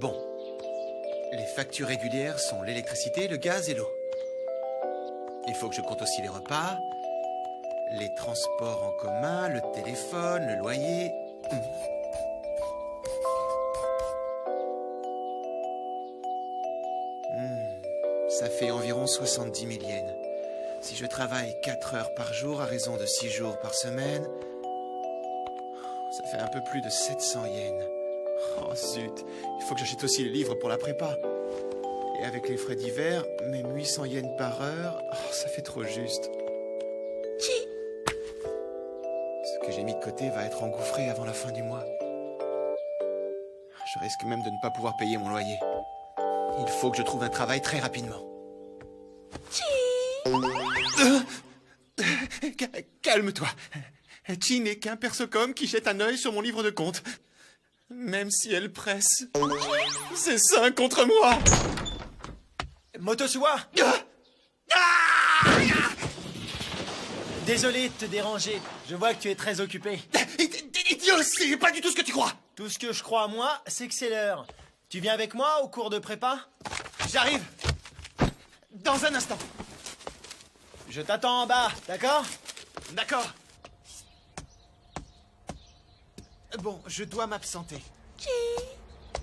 Bon. Les factures régulières sont l'électricité, le gaz et l'eau. Il faut que je compte aussi les repas, les transports en commun, le téléphone, le loyer. Ça fait environ 70 000 yens. Si je travaille 4 heures par jour à raison de 6 jours par semaine, ça fait un peu plus de 700 yens. Oh zut, il faut que j'achète aussi les livres pour la prépa. Et avec les frais d'hiver, même 800 yens par heure, ça fait trop juste. Ce que j'ai mis de côté va être engouffré avant la fin du mois. Je risque même de ne pas pouvoir payer mon loyer. Il faut que je trouve un travail très rapidement. Calme-toi. Chi n'est qu'un persocom qui jette un œil sur mon livre de compte. Même si elle presse. C'est ça contre moi. Motosuwa! Désolé de te déranger. Je vois que tu es très occupé. Idiot, c'est pas du tout ce que tu crois. Tout ce que je crois à moi, c'est que c'est l'heure. Tu viens avec moi au cours de prépa? J'arrive. Dans un instant. Je t'attends en bas, d'accord? D'accord. Bon, je dois m'absenter.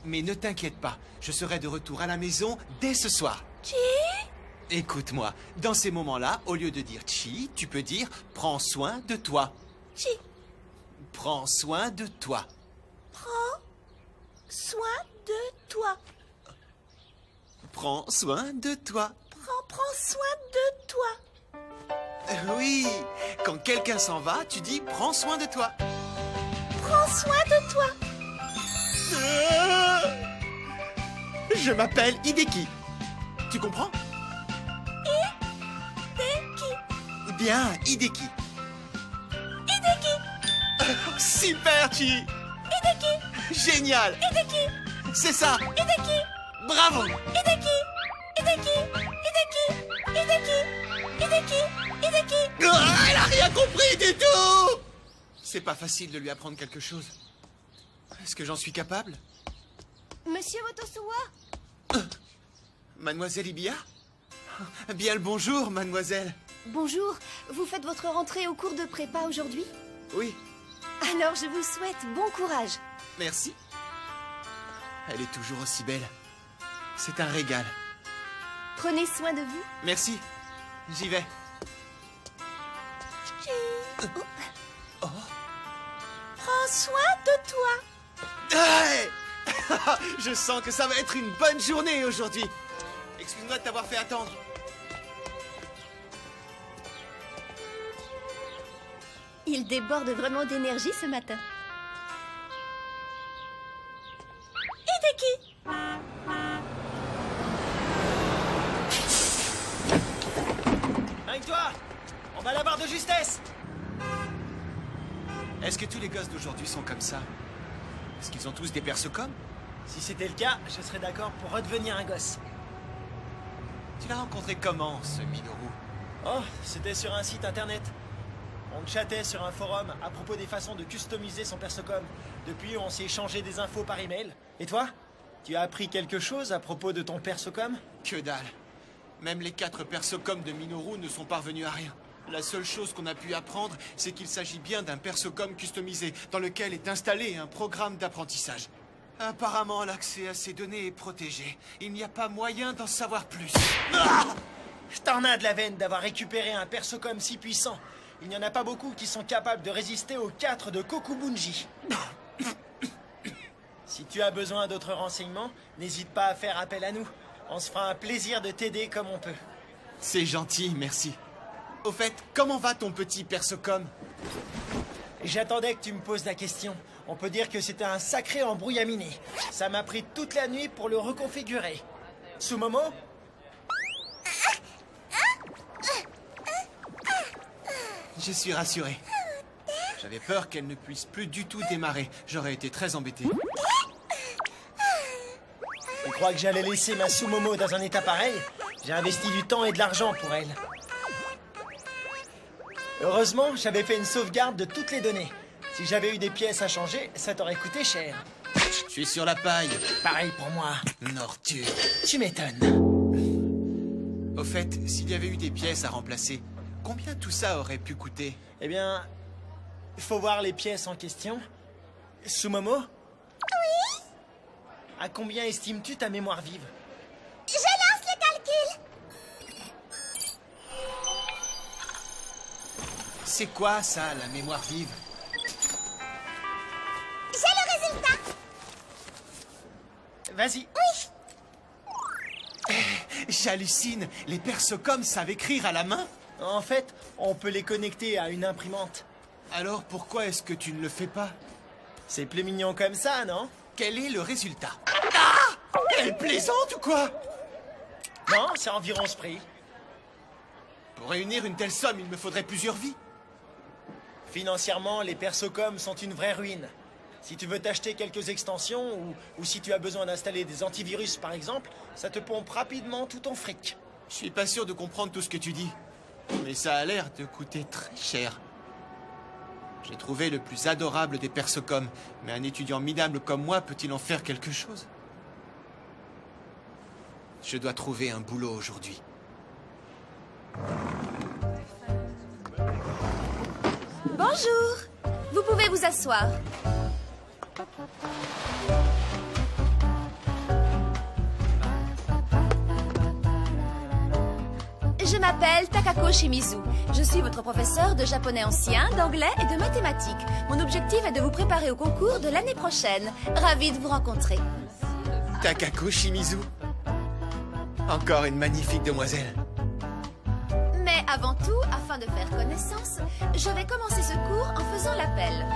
Mais ne t'inquiète pas, je serai de retour à la maison dès ce soir. Écoute-moi, dans ces moments-là, au lieu de dire Chi, tu peux dire « Prends soin de toi ». Prends soin de toi. Prends soin de toi. Prends soin de toi. Prends soin de toi. Oui, quand quelqu'un s'en va, tu dis « Prends soin de toi ». Prends soin de toi. Je m'appelle Hideki. Tu comprends? Hideki. Bien, Hideki. Hideki. Super, Chi. Hideki. Génial. Hideki. C'est ça. Hideki. Bravo. Hideki. Hideki. Hideki. Hideki. Hideki. Hideki. Elle a rien compris du tout. C'est pas facile de lui apprendre quelque chose. Est-ce que j'en suis capable? Monsieur Motosuwa? Mademoiselle Ibiya? Bien le bonjour, mademoiselle. Bonjour, vous faites votre rentrée au cours de prépa aujourd'hui? Oui, Alors je vous souhaite bon courage. merci. Elle est toujours aussi belle. C'est un régal. Prenez soin de vous. Merci. J'y vais. Oh. Prends soin de toi. Hey. Je sens que ça va être une bonne journée aujourd'hui. Excuse-moi de t'avoir fait attendre. Il déborde vraiment d'énergie ce matin. Hideki. Avec toi! On va à la barre de justesse! Est-ce que tous les gosses d'aujourd'hui sont comme ça? Est-ce qu'ils ont tous des persocom? Si c'était le cas, je serais d'accord pour redevenir un gosse. Tu l'as rencontré comment, ce Minoru? Oh, c'était sur un site internet. On chattait sur un forum à propos des façons de customiser son persocom. Depuis, on s'est échangé des infos par email. Et toi? Tu as appris quelque chose à propos de ton persocom? Que dalle. Même les 4 persocom de Minoru ne sont parvenus à rien. La seule chose qu'on a pu apprendre, c'est qu'il s'agit bien d'un persocom customisé, dans lequel est installé un programme d'apprentissage. Apparemment, l'accès à ces données est protégé. Il n'y a pas moyen d'en savoir plus. Ah! T'en as de la veine d'avoir récupéré un persocom si puissant. Il n'y en a pas beaucoup qui sont capables de résister aux 4 de Kokubunji. Si tu as besoin d'autres renseignements, n'hésite pas à faire appel à nous. On se fera un plaisir de t'aider comme on peut. C'est gentil, merci. Au fait, comment va ton petit persocom? J'attendais que tu me poses la question. On peut dire que c'était un sacré embrouillaminé. Ça m'a pris toute la nuit pour le reconfigurer. Sumomo? Je suis rassuré. J'avais peur qu'elle ne puisse plus du tout démarrer. J'aurais été très embêté. Tu crois que j'allais laisser ma Sumomo dans un état pareil? J'ai investi du temps et de l'argent pour elle. Heureusement, j'avais fait une sauvegarde de toutes les données. Si j'avais eu des pièces à changer, ça t'aurait coûté cher. suis sur la paille. Pareil pour moi. Ordure. Tu m'étonnes. Au fait, s'il y avait eu des pièces à remplacer, combien tout ça aurait pu coûter? Eh bien, faut voir les pièces en question. Sumomo? Oui? À combien estimes-tu ta mémoire vive? Je lance le calcul. C'est quoi ça, la mémoire vive? J'ai le résultat. Vas-y. Oui. J'hallucine, les persocoms savent écrire à la main? En fait, on peut les connecter à une imprimante. Alors pourquoi est-ce que tu ne le fais pas? C'est plus mignon comme ça, non? Quel est le résultat? Ah! Elle plaisante ou quoi? Non, c'est environ ce prix. Pour réunir une telle somme, il me faudrait plusieurs vies. Financièrement, les persocoms sont une vraie ruine. Si tu veux t'acheter quelques extensions, ou si tu as besoin d'installer des antivirus par exemple, ça te pompe rapidement tout ton fric. Je suis pas sûr de comprendre tout ce que tu dis. Mais ça a l'air de coûter très cher. J'ai trouvé le plus adorable des persocoms, mais un étudiant minable comme moi peut-il en faire quelque chose? Je dois trouver un boulot aujourd'hui. Bonjour. Vous pouvez vous asseoir. Je m'appelle Takako Shimizu. Je suis votre professeur de japonais ancien, d'anglais et de mathématiques. Mon objectif est de vous préparer au concours de l'année prochaine. Ravie de vous rencontrer. Takako Shimizu. Encore une magnifique demoiselle. Mais avant tout, afin de faire connaissance, je vais commencer ce cours en faisant l'appel.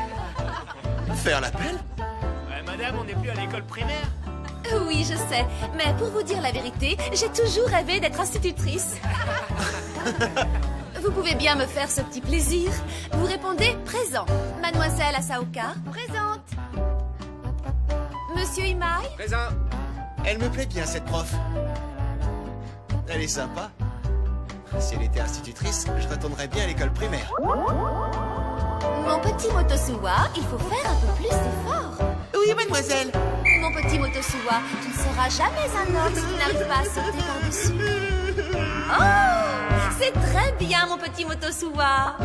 Faire l'appel? Ouais, madame, on n'est plus à l'école primaire. Oui, je sais, mais pour vous dire la vérité, j'ai toujours rêvé d'être institutrice. Vous pouvez bien me faire ce petit plaisir. Vous répondez présent. Mademoiselle Asaoka, présente. Monsieur Imai, Présent. Elle me plaît bien, cette prof. Elle est sympa. Si elle était institutrice, je retournerais bien à l'école primaire. mon petit Motosuwa, il faut faire un peu plus d'efforts. Oui, mademoiselle. Mon petit Motosuwa, tu ne seras jamais un homme si tu n'arrives pas à sauter par-dessus. Oh, c'est très bien, mon petit Motosuwa.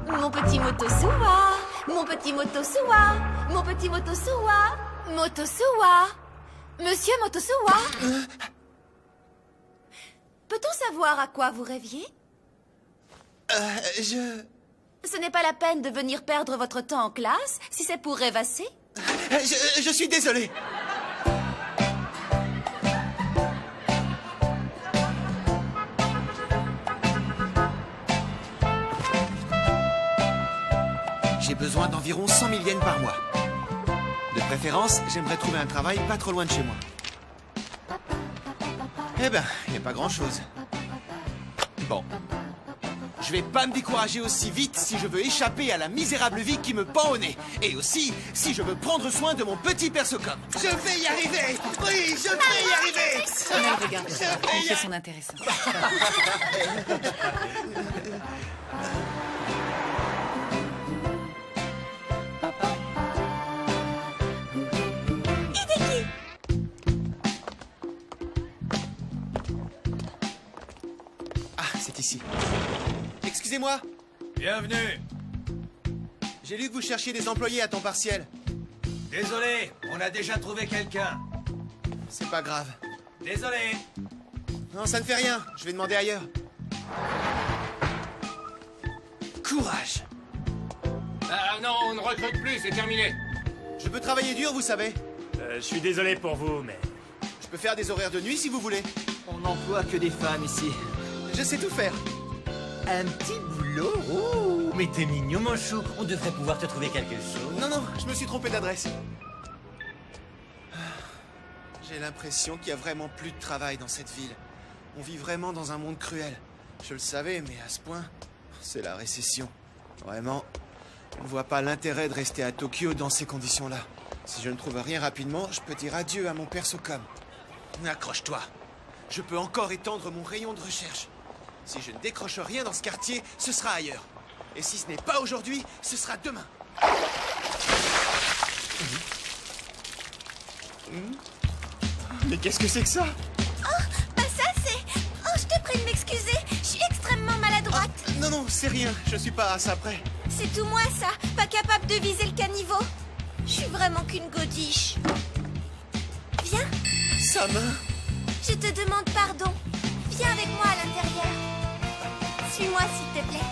Mon petit Motosuwa. Mon petit Motosuwa. Mon petit Motosuwa. Motosuwa. Monsieur Motosuwa. Peut-on savoir à quoi vous rêviez? Ce n'est pas la peine de venir perdre votre temps en classe si c'est pour rêvasser. Je suis désolé. J'ai besoin d'environ 100 000 yens par mois. De préférence, j'aimerais trouver un travail pas trop loin de chez moi. Eh ben, il n'y a pas grand-chose. Bon. Je vais pas me décourager aussi vite si je veux échapper à la misérable vie qui me pend au nez. Et aussi, si je veux prendre soin de mon petit persocom. Je vais y arriver. Oui, je vais y arriver. On le regarde. Il fait son intéressant. Ah, c'est ici. Excusez-moi, Bienvenue. j'ai lu que vous cherchiez des employés à temps partiel. Désolé, on a déjà trouvé quelqu'un. C'est pas grave. Désolé. Non, ça ne fait rien. Je vais demander ailleurs. Courage. Ah non, on ne recrute plus, c'est terminé. Je peux travailler dur, vous savez. Je suis désolé pour vous, mais... Je peux faire des horaires de nuit si vous voulez. On n'emploie que des femmes ici. Je sais tout faire. Un petit boulot? Oh, mais t'es mignon, mon chou. On devrait pouvoir te trouver quelque chose. Non, non, je me suis trompé d'adresse. J'ai l'impression qu'il y a vraiment plus de travail dans cette ville. On vit vraiment dans un monde cruel. Je le savais, mais à ce point, c'est la récession. Vraiment, je ne vois pas l'intérêt de rester à Tokyo dans ces conditions-là. Si je ne trouve rien rapidement, je peux dire adieu à mon persocom. Accroche-toi. Je peux encore étendre mon rayon de recherche. Si je ne décroche rien dans ce quartier, ce sera ailleurs. Et si ce n'est pas aujourd'hui, ce sera demain. Mais qu'est-ce que c'est que ça? Bah ça c'est... Oh, je te prie de m'excuser. Je suis extrêmement maladroite. Non, non, c'est rien. Je suis pas à ça près. C'est tout moi ça. Pas capable de viser le caniveau. Je suis vraiment qu'une godiche. Viens, Sa main. je te demande pardon. Viens avec moi à l'intérieur. Suis-moi s'il te plaît.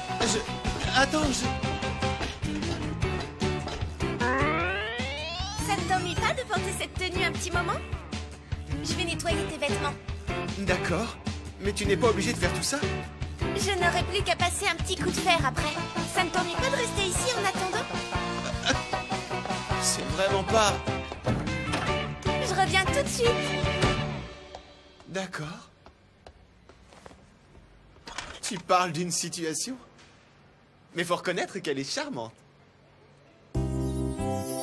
Attends, Ça ne t'ennuie pas de porter cette tenue un petit moment? Je vais nettoyer tes vêtements. D'accord. Mais tu n'es pas obligé de faire tout ça? Je n'aurai plus qu'à passer un petit coup de fer après. Ça ne t'ennuie pas de rester ici en attendant? C'est vraiment pas... Je reviens tout de suite. D'accord. Tu parles d'une situation? Mais faut reconnaître qu'elle est charmante.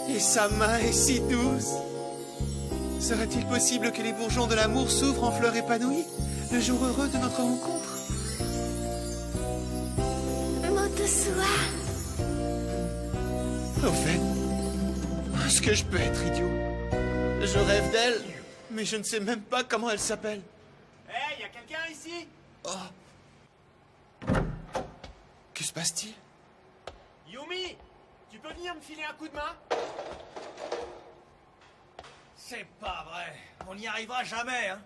Et sa main est si douce. Serait-il possible que les bourgeons de l'amour s'ouvrent en fleurs épanouies le jour heureux de notre rencontre? Motosua. Au fait, est-ce que je peux être idiot? Je rêve d'elle, mais je ne sais même pas comment elle s'appelle. Hey, y a quelqu'un ici? Que se passe-t-il? Yumi, tu peux venir me filer un coup de main? C'est pas vrai. On n'y arrivera jamais, hein.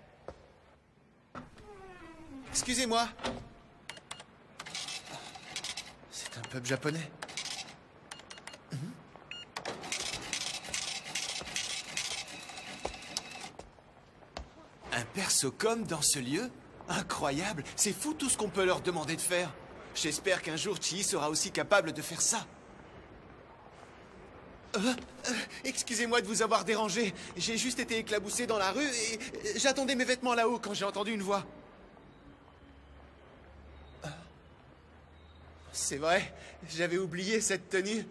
Excusez-moi. C'est un pub japonais. Un persocom dans ce lieu? Incroyable! C'est fou tout ce qu'on peut leur demander de faire. J'espère qu'un jour Chii sera aussi capable de faire ça. Excusez-moi de vous avoir dérangé. J'ai juste été éclaboussé dans la rue et j'attendais mes vêtements là-haut quand j'ai entendu une voix. C'est vrai, j'avais oublié cette tenue.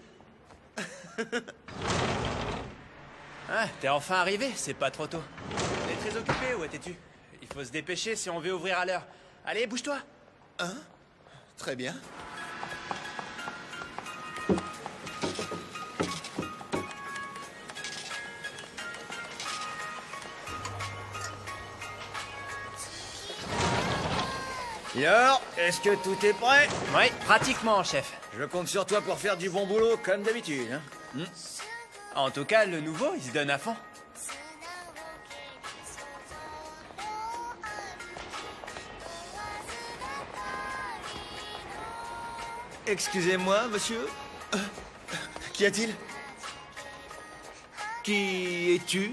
Ah, t'es enfin arrivé, c'est pas trop tôt. T'es très occupé, où étais-tu? Il faut se dépêcher si on veut ouvrir à l'heure. Allez, bouge-toi. Très bien. Alors, est-ce que tout est prêt? Oui, pratiquement, chef. Je compte sur toi pour faire du bon boulot, comme d'habitude, hein. En tout cas, le nouveau, il se donne à fond. Excusez-moi, monsieur. Qu'y a-t-il? Qui es-tu?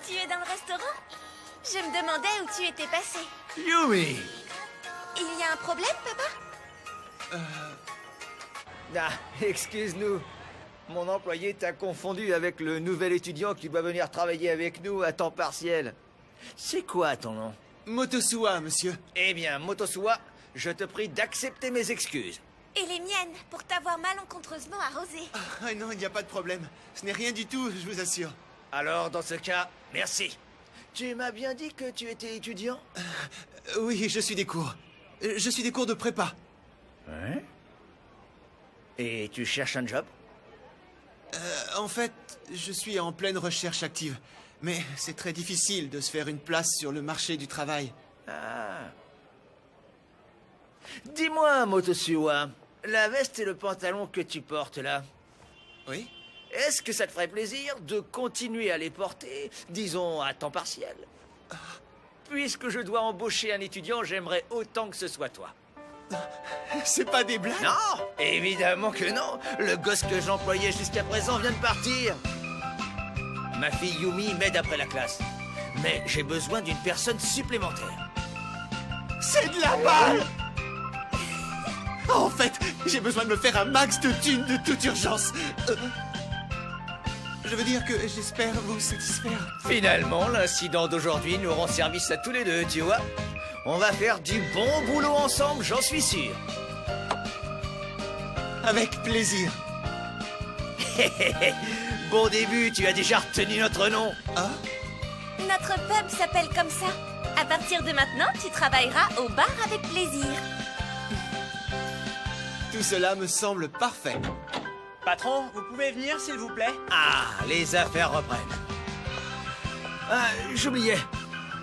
Tu es dans le restaurant? Je me demandais où tu étais passé. Yumi! Il y a un problème, papa? Ah, excuse-nous. Mon employé t'a confondu avec le nouvel étudiant qui doit venir travailler avec nous à temps partiel. C'est quoi ton nom? Motosua, monsieur. Eh bien, Motosua, je te prie d'accepter mes excuses. Et les miennes, pour t'avoir malencontreusement arrosé. Ah non, il n'y a pas de problème. Ce n'est rien du tout, je vous assure. Alors, dans ce cas, merci. Tu m'as bien dit que tu étais étudiant? Oui, je suis des cours. Je suis des cours de prépa. Ouais. Et tu cherches un job? En fait, je suis en pleine recherche active. Mais c'est très difficile de se faire une place sur le marché du travail. Ah. Dis-moi, Motosua, la veste et le pantalon que tu portes là, Oui? est-ce que ça te ferait plaisir de continuer à les porter, disons, à temps partiel? Puisque je dois embaucher un étudiant, j'aimerais autant que ce soit toi. C'est pas des blagues? Non, évidemment que non. Le gosse que j'employais jusqu'à présent vient de partir. Ma fille Yumi m'aide après la classe. Mais j'ai besoin d'une personne supplémentaire. C'est de la balle! En fait, j'ai besoin de me faire un max de thunes de toute urgence. Je veux dire que j'espère vous satisfaire. Finalement, l'incident d'aujourd'hui nous rend service à tous les deux, tu vois. On va faire du bon boulot ensemble, j'en suis sûr. Avec plaisir. Bon début, tu as déjà retenu notre nom. Ah? Notre pub s'appelle comme ça. À partir de maintenant, tu travailleras au bar avec plaisir. Tout cela me semble parfait. Patron, vous pouvez pouvez venir, s'il vous plaît? Ah, les affaires reprennent. Ah, j'oubliais.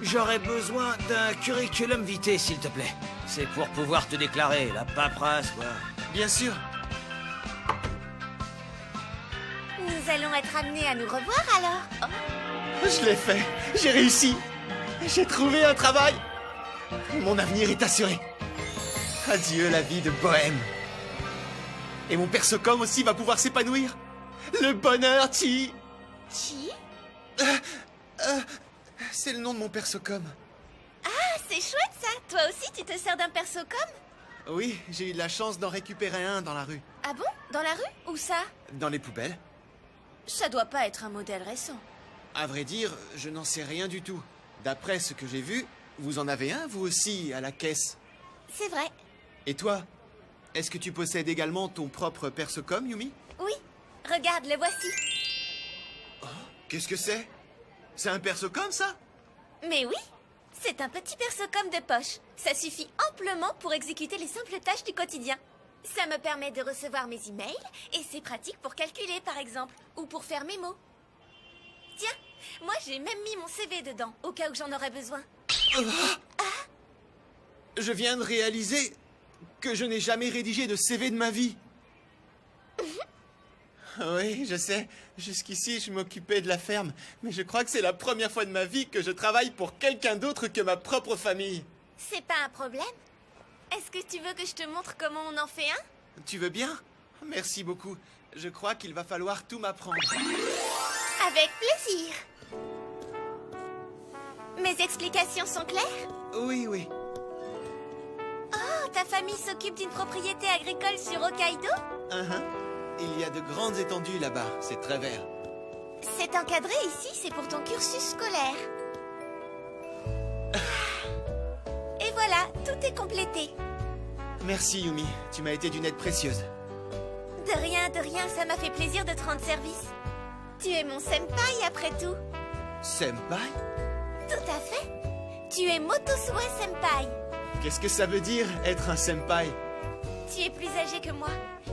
J'aurais besoin d'un curriculum vitae, s'il te plaît. C'est pour pouvoir te déclarer, la paperasse, quoi. Bien sûr. Nous allons être amenés à nous revoir alors. Je l'ai fait. J'ai réussi. J'ai trouvé un travail. Mon avenir est assuré. Adieu la vie de bohème. Et mon persocom aussi va pouvoir s'épanouir. Le bonheur, Chi. Chi? C'est le nom de mon persocom. Ah, c'est chouette ça. Toi aussi, tu te sers d'un persocom? Oui, j'ai eu de la chance d'en récupérer un dans la rue. Ah bon? Dans la rue? Où ça? Dans les poubelles. Ça doit pas être un modèle récent. À vrai dire, je n'en sais rien du tout. D'après ce que j'ai vu, vous en avez un, vous aussi, à la caisse. C'est vrai. Et toi? Est-ce que tu possèdes également ton propre persocom, Yumi? Oui. Regarde, le voici. Qu'est-ce que c'est? C'est un persocom, ça? Mais oui, c'est un petit persocom de poche. Ça suffit amplement pour exécuter les simples tâches du quotidien. Ça me permet de recevoir mes emails et c'est pratique pour calculer, par exemple, ou pour faire mes mots. Tiens, moi j'ai même mis mon CV dedans, au cas où j'en aurais besoin. Je viens de réaliser que je n'ai jamais rédigé de CV de ma vie. Oui, je sais. Jusqu'ici, je m'occupais de la ferme. Mais je crois que c'est la première fois de ma vie que je travaille pour quelqu'un d'autre que ma propre famille. C'est pas un problème. Est-ce que tu veux que je te montre comment on en fait un? Tu veux bien? Merci beaucoup. Je crois qu'il va falloir tout m'apprendre. Avec plaisir. Mes explications sont claires? Oui, oui. Oh, ta famille s'occupe d'une propriété agricole sur Hokkaido? Il y a de grandes étendues là-bas. C'est très vert. C'est encadré ici, c'est pour ton cursus scolaire. Et voilà, tout est complété. Merci, Yumi. Tu m'as été d'une aide précieuse. De rien, ça m'a fait plaisir de te rendre service. Tu es mon senpai après tout. Senpai? Tout à fait. Tu es Motosuwa senpai. Qu'est-ce que ça veut dire, être un senpai? Tu es plus âgé que moi.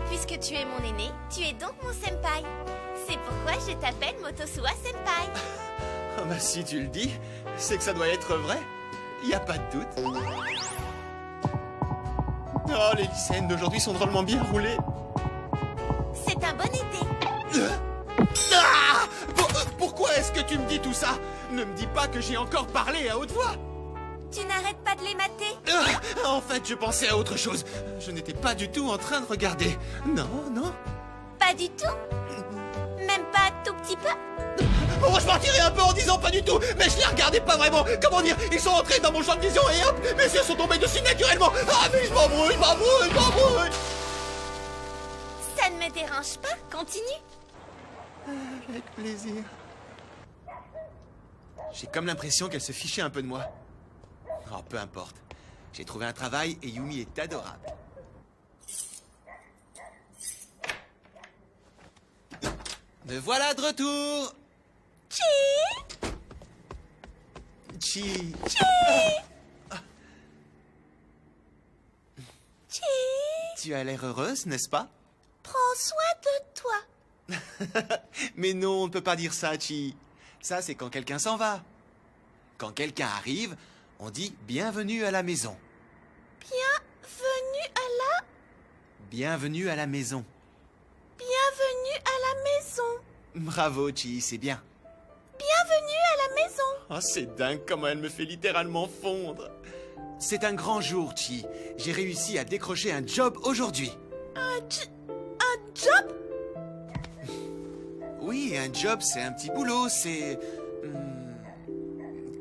Puisque tu es mon aîné, tu es donc mon senpai. C'est pourquoi je t'appelle Motosuwa senpai. Oh bah si tu le dis, c'est que ça doit être vrai. Y a pas de doute. Oh, les lycéennes d'aujourd'hui sont drôlement bien roulées. C'est un bon été. Ah! Pourquoi est-ce que tu me dis tout ça? Ne me dis pas que j'ai encore parlé à haute voix. Tu n'arrêtes pas de les mater? En fait, je pensais à autre chose. Je n'étais pas du tout en train de regarder. Non, non. Pas du tout? Même pas un tout petit peu? Oh, je partirais un peu en disant pas du tout, mais je les regardais pas vraiment. Comment dire? Ils sont entrés dans mon champ de vision et hop, mes yeux sont tombés dessus naturellement. Ah, mais je m'embrouille. Ça ne me dérange pas, continue. Avec plaisir. J'ai comme l'impression qu'elle se fichait un peu de moi. Oh, peu importe. J'ai trouvé un travail et Yumi est adorable. Me voilà de retour. Chi. Tu as l'air heureuse, n'est-ce pas? Prends soin de toi. Mais non, on ne peut pas dire ça, Chi. Ça, c'est quand quelqu'un s'en va. Quand quelqu'un arrive, on dit « Bienvenue à la maison ». Bienvenue à la... Bienvenue à la maison. Bienvenue à la maison. Bravo, Chi, c'est bien. Bienvenue à la maison. Oh, c'est dingue comment elle me fait littéralement fondre. C'est un grand jour, Chi. J'ai réussi à décrocher un job aujourd'hui. Un job? Oui, un job, c'est un petit boulot, c'est...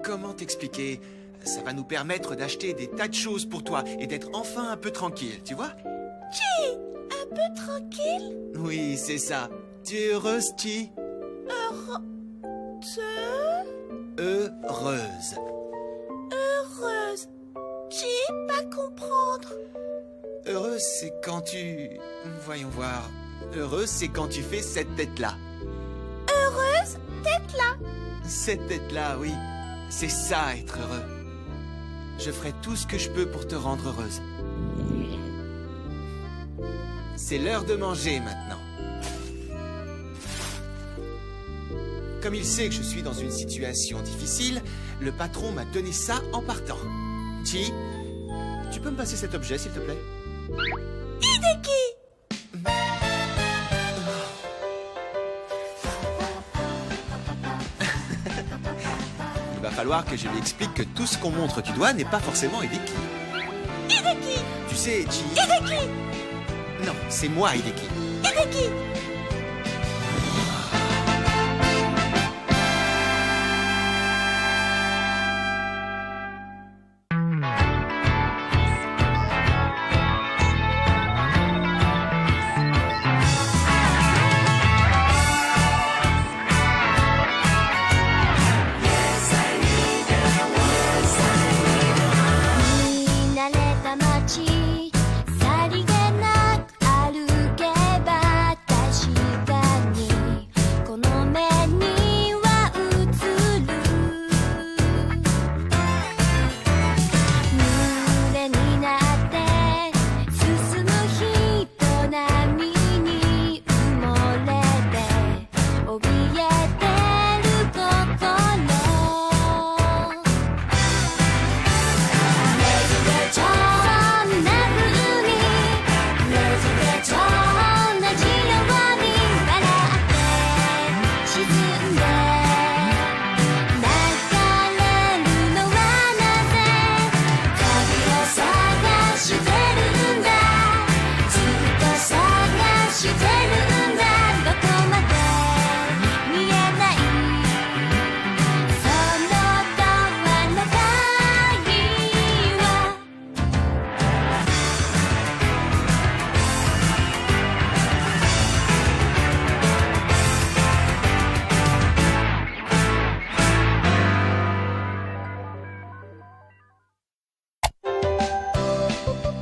Comment t'expliquer? Ça va nous permettre d'acheter des tas de choses pour toi et d'être enfin un peu tranquille, tu vois? Chi, un peu tranquille? Oui, c'est ça. Tu es heureuse, Chi? Heureuse. Heureuse. Chi, pas comprendre. Heureuse, c'est quand tu... Voyons voir. Heureuse, c'est quand tu fais cette tête-là. Heureuse, tête là. Cette tête-là, oui. C'est ça, être heureux. Je ferai tout ce que je peux pour te rendre heureuse. C'est l'heure de manger maintenant. Comme il sait que je suis dans une situation difficile, le patron m'a donné ça en partant. Chi, tu peux me passer cet objet, s'il te plaît? Hideki! Il va falloir que je lui explique que tout ce qu'on montre du doigt n'est pas forcément Hideki. Hideki! Tu sais, Chi... Hideki! Non, c'est moi, Hideki. Hideki!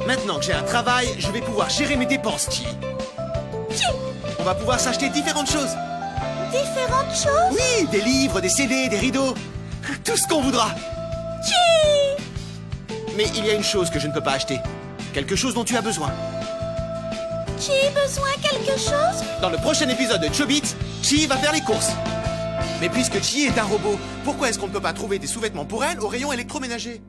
Maintenant que j'ai un travail, je vais pouvoir gérer mes dépenses, Chi. On va pouvoir s'acheter différentes choses. Différentes choses? Oui, des livres, des CD, des rideaux. Tout ce qu'on voudra. Chi! Mais il y a une chose que je ne peux pas acheter. Quelque chose dont tu as besoin. Chi besoin quelque chose? Dans le prochain épisode de Chobits, Chi va faire les courses. Mais puisque Chi est un robot, pourquoi est-ce qu'on ne peut pas trouver des sous-vêtements pour elle au rayon électroménager?